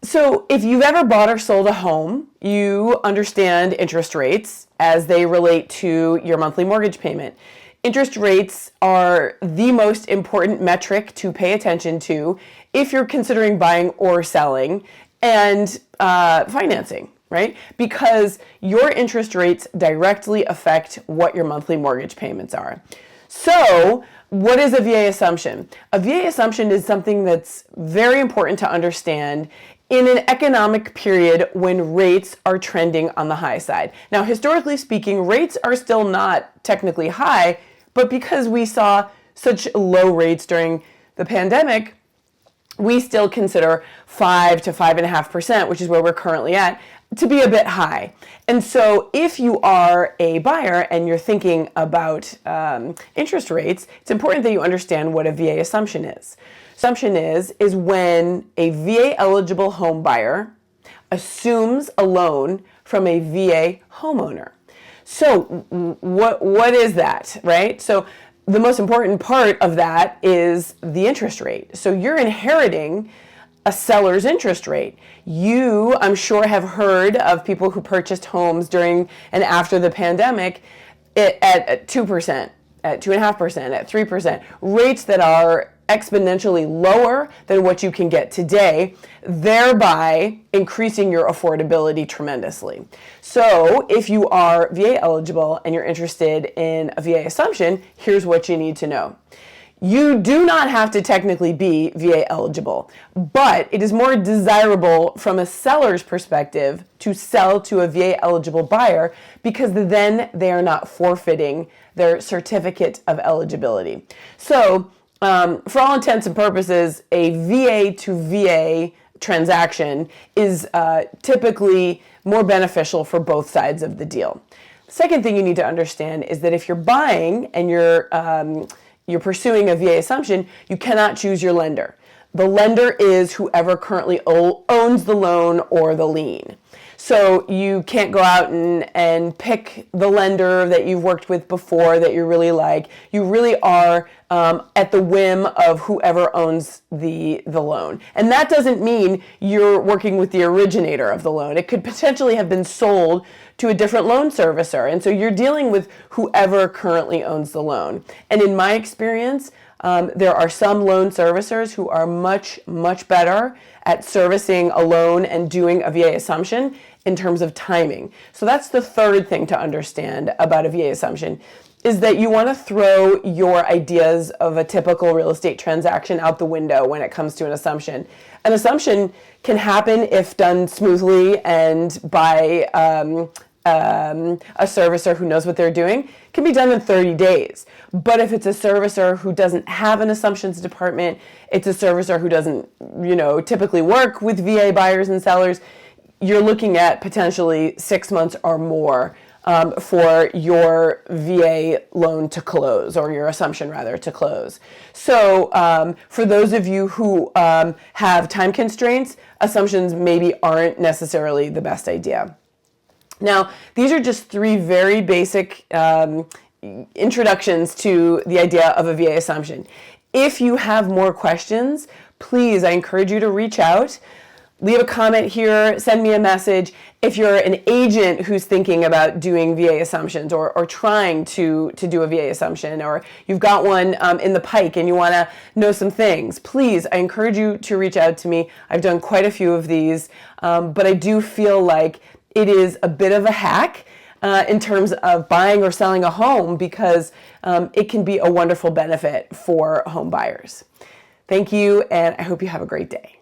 So if you've ever bought or sold a home, you understand interest rates as they relate to your monthly mortgage payment. Interest rates are the most important metric to pay attention to if you're considering buying or selling and financing, right? Because your interest rates directly affect what your monthly mortgage payments are. So, what is a VA assumption? A VA assumption is something that's very important to understand in an economic period when rates are trending on the high side. Now, historically speaking, rates are still not technically high, but because we saw such low rates during the pandemic, we still consider 5 to 5.5%, which is where we're currently at, to be a bit high. And so if you are a buyer and you're thinking about interest rates, it's important that you understand what a VA assumption is. Assumption is when a VA eligible home buyer assumes a loan from a VA homeowner. So what is that, right? So the most important part of that is the interest rate. So you're inheriting a seller's interest rate. You, I'm sure, have heard of people who purchased homes during and after the pandemic at 2%, at 2.5%, at 3%, rates that are exponentially lower than what you can get today, thereby increasing your affordability tremendously. So if you are VA eligible and you're interested in a VA assumption, here's what you need to know. You do not have to technically be VA eligible, but it is more desirable from a seller's perspective to sell to a VA eligible buyer because then they are not forfeiting their certificate of eligibility. So for all intents and purposes, a VA to VA transaction is typically more beneficial for both sides of the deal. The second thing you need to understand is that if you're buying and you're pursuing a VA assumption, you cannot choose your lender. The lender is whoever currently owns the loan or the lien. So you can't go out and pick the lender that you've worked with before that you really like. You really are at the whim of whoever owns the loan. And that doesn't mean you're working with the originator of the loan. It could potentially have been sold to a different loan servicer. And so you're dealing with whoever currently owns the loan. And in my experience, there are some loan servicers who are much, much better at servicing a loan and doing a VA assumption in terms of timing. So that's the third thing to understand about a VA assumption, is that you want to throw your ideas of a typical real estate transaction out the window when it comes to an assumption. An assumption can happen if done smoothly and by a servicer who knows what they're doing, can be done in 30 days. But if it's a servicer who doesn't have an assumptions department, it's a servicer who doesn't, typically work with VA buyers and sellers, you're looking at potentially 6 months or more for your VA loan to close, or your assumption rather to close. So for those of you who have time constraints, assumptions maybe aren't necessarily the best idea. Now, these are just 3 very basic introductions to the idea of a VA assumption. If you have more questions, please, I encourage you to reach out. Leave a comment here, send me a message. If you're an agent who's thinking about doing VA assumptions or trying to do a VA assumption, or you've got one in the pike and you want to know some things, please, I encourage you to reach out to me. I've done quite a few of these, but I do feel like it is a bit of a hack in terms of buying or selling a home, because it can be a wonderful benefit for home buyers. Thank you, and I hope you have a great day.